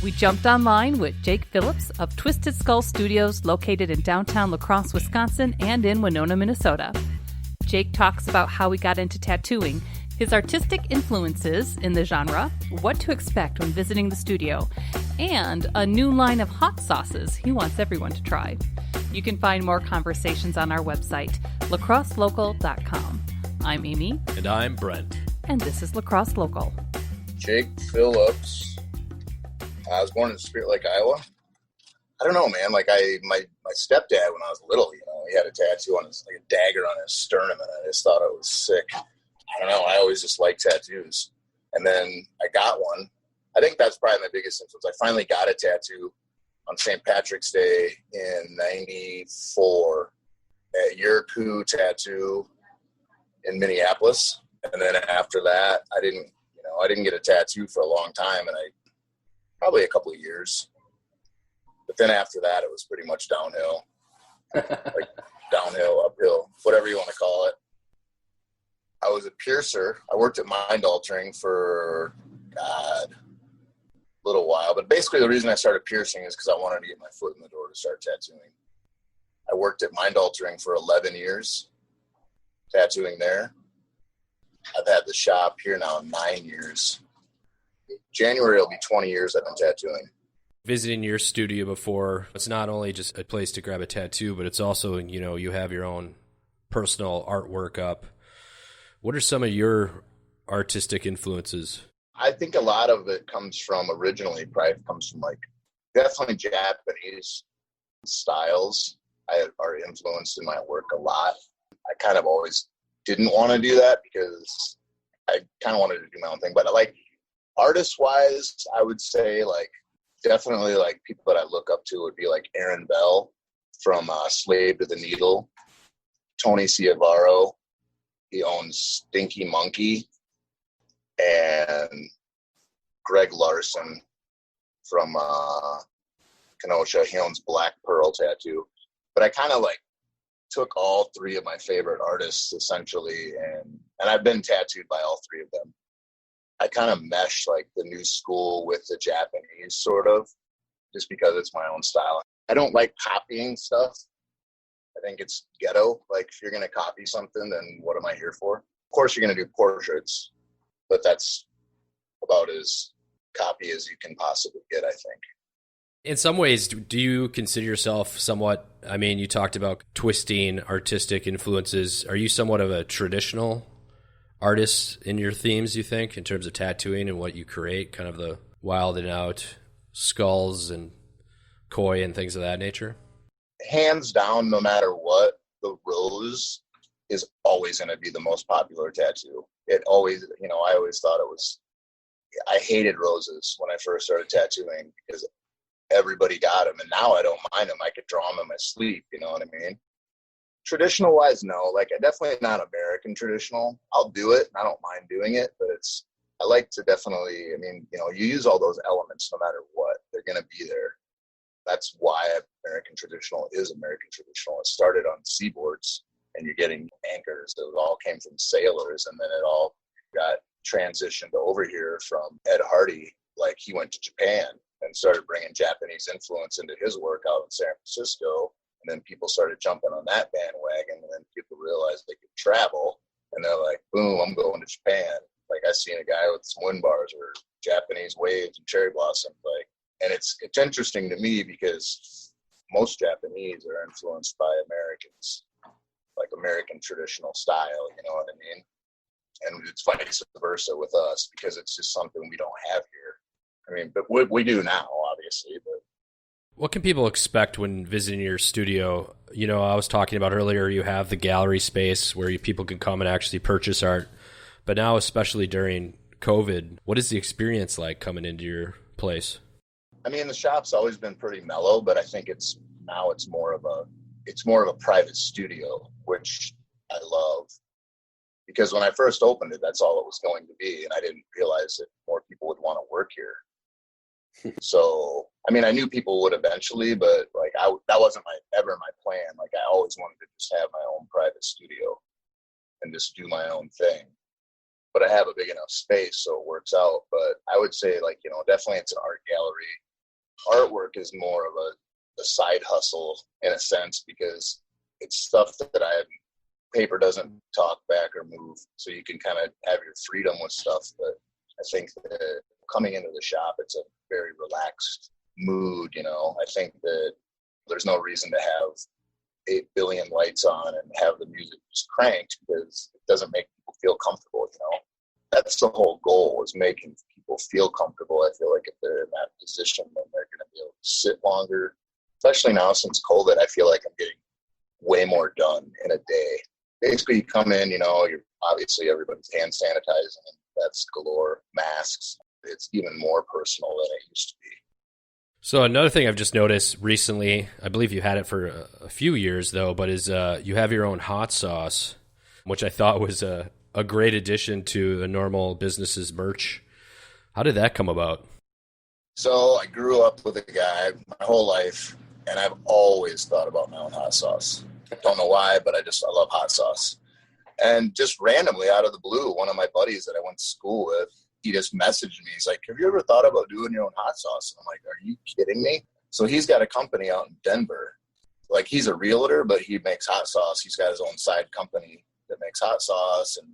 We jumped online with Jake Phillips of Twisted Skull Studios, located in downtown La Crosse, Wisconsin, and in Winona, Minnesota. Jake talks about how he got into tattooing, his artistic influences in the genre, what to expect when visiting the studio, and a new line of hot sauces he wants everyone to try. You can find more conversations on our website, lacrosselocal.com. I'm Amy. And I'm Brent. And this is La Crosse Local. Jake Phillips. I was born in Spirit Lake, Iowa. I don't know, man. Like my stepdad, when I was little, he had a tattoo on his, like a dagger on his sternum, and I just thought it was sick. I don't know. I always just liked tattoos. And then I got one. I think that's probably my biggest influence. I finally got a tattoo on St. Patrick's Day in '94 at Your Coup Tattoo in Minneapolis. And then after that, I didn't get a tattoo for a long time, and probably a couple of years. But then after that, it was pretty much downhill, like downhill, uphill, whatever you want to call it. I was a piercer. I worked at Mind Altering for, a little while. But basically the reason I started piercing is because I wanted to get my foot in the door to start tattooing. I worked at Mind Altering for 11 years, tattooing there. I've had the shop here now 9 years. January will be 20 years I've been tattooing. Visiting your studio before, it's not only just a place to grab a tattoo, but it's also, you have your own personal artwork up. What are some of your artistic influences? I think a lot of it comes from definitely Japanese styles are influenced in my work a lot. I kind of always didn't want to do that because I kind of wanted to do my own thing. But artist-wise, I would say definitely people that I look up to would be like Aaron Bell from Slave to the Needle, Tony Ciavaro. He owns Stinky Monkey, and Greg Larson from Kenosha. He owns Black Pearl Tattoo. But I kind of took all three of my favorite artists essentially, and I've been tattooed by all three of them. I kind of mesh the new school with the Japanese sort of, just because it's my own style. I don't like copying stuff. I think it's ghetto. If you're going to copy something, then what am I here for? Of course you're going to do portraits, but that's about as copy as you can possibly get, I think. In some ways, do you consider yourself somewhat, you talked about twisting artistic influences. Are you somewhat of a traditional artist in your themes, you think, in terms of tattooing and what you create, kind of the wild and out skulls and koi and things of that nature? Hands down, no matter what, the rose is always going to be the most popular tattoo. It always, I always thought I hated roses when I first started tattooing because everybody got them, and now I don't mind them. I could draw them in my sleep, you know what I mean? Traditional wise, no. I definitely not American traditional. I'll do it, and I don't mind doing it, but I like to definitely, you use all those elements no matter what. They're going to be there. That's why American traditional is American traditional. It started on seaboards, and you're getting anchors. It all came from sailors, and then it all got transitioned over here from Ed Hardy. He went to Japan and started bringing Japanese influence into his work out in San Francisco. And then people started jumping on that bandwagon, and then people realized they could travel, and they're like, boom, I'm going to Japan. I seen a guy with some wind bars or Japanese waves and cherry blossom. And it's interesting to me because most Japanese are influenced by Americans, American traditional style, you know what I mean? And it's vice versa with us because it's just something we don't have here. But we do now, obviously, but. What can people expect when visiting your studio? I was talking about earlier, you have the gallery space where people can come and actually purchase art. But now, especially during COVID, what is the experience like coming into your place? The shop's always been pretty mellow, but I think it's more of a private studio, which I love. Because when I first opened it, that's all it was going to be. And I didn't realize that more people would want to work here. So, I knew people would eventually, but that wasn't ever my plan. I always wanted to just have my own private studio and just do my own thing. But I have a big enough space, so it works out. But I would say definitely it's an art gallery. artwork is more of a side hustle in a sense, because it's stuff that paper doesn't talk back or move, so you can kind of have your freedom with stuff. But I think that coming into the shop, it's a very relaxed mood. I think that there's no reason to have 8 billion lights on and have the music just cranked, because it doesn't make people feel comfortable. That's the whole goal, is making people feel comfortable. I feel like if they're in that position, then they're going to be able to sit longer. Especially now since COVID, I feel like I'm getting way more done in a day. Basically, you come in, you're obviously everybody's hand sanitizing, and that's galore. Masks. It's even more personal than it used to be. So another thing I've just noticed recently, I believe you had it for a few years though, but is you have your own hot sauce, which I thought was a great addition to a normal business's merch. How did that come about? So I grew up with a guy my whole life, and I've always thought about my own hot sauce. I don't know why, but I love hot sauce. And just randomly out of the blue, one of my buddies that I went to school with, he just messaged me. He's like, have you ever thought about doing your own hot sauce? And I'm like, are you kidding me? So he's got a company out in Denver. Like, he's a realtor, but he makes hot sauce. He's got his own side company that makes hot sauce and,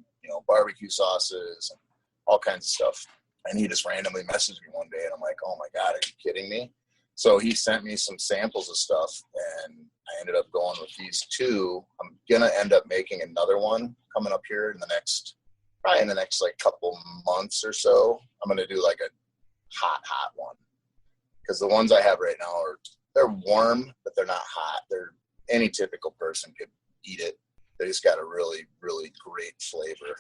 barbecue sauces and all kinds of stuff. And he just randomly messaged me one day, and I'm like, oh my God, are you kidding me? So he sent me some samples of stuff, and I ended up going with these two. I'm going to end up making another one coming up here probably in the next like couple months or so. I'm going to do like a hot one, because the ones I have right now they're warm, but they're not hot. Any typical person could eat it. They just got a really, really great flavor.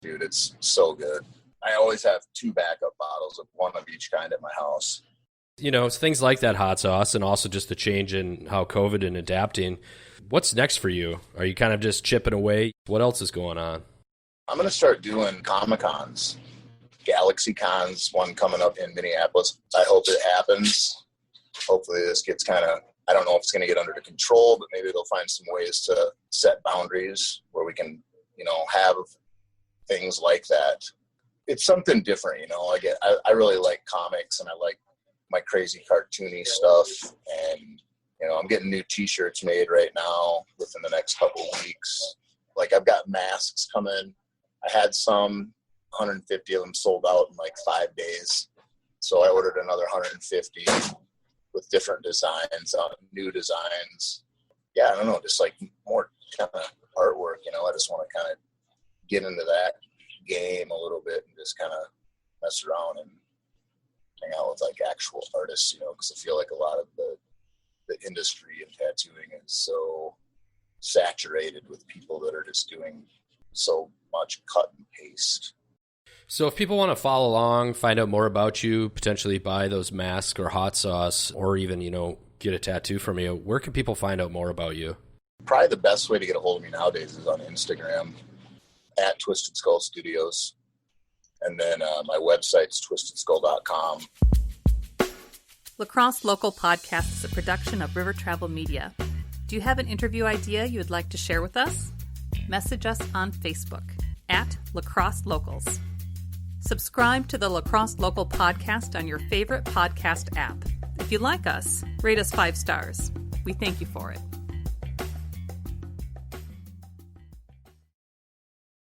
Dude, it's so good. I always have 2 backup bottles of one of each kind at my house. It's things like that hot sauce, and also just the change in how COVID and adapting. What's next for you? Are you kind of just chipping away? What else is going on? I'm going to start doing Comic-Cons, Galaxy Cons, one coming up in Minneapolis. I hope it happens. Hopefully this gets I don't know if it's going to get under the control, but maybe they'll find some ways to set boundaries where we can, have things like that. It's something different, I really like comics, and I like my crazy cartoony stuff. And, I'm getting new t-shirts made right now within the next couple of weeks. Like, I've got masks coming. I had 150 of them sold out in like 5 days. So I ordered another 150 with different designs, new designs. Yeah, I don't know, just like more kind of artwork, I just want to kind of get into that game a little bit and just kind of mess around and hang out with like actual artists, because I feel like a lot of the industry in tattooing is so saturated with people that are just doing so much cut and paste. So if people want to follow along, find out more about you, potentially buy those masks or hot sauce, or even, get a tattoo from you, where can people find out more about you? Probably the best way to get a hold of me nowadays is on Instagram at Twisted Skull Studios. And then my website's twistedskull.com. Lacrosse Local Podcast is a production of River Travel Media. Do you have an interview idea you would like to share with us? Message us on Facebook at Lacrosse Locals. Subscribe to the Lacrosse Local Podcast on your favorite podcast app. If you like us, rate us 5 stars. We thank you for it.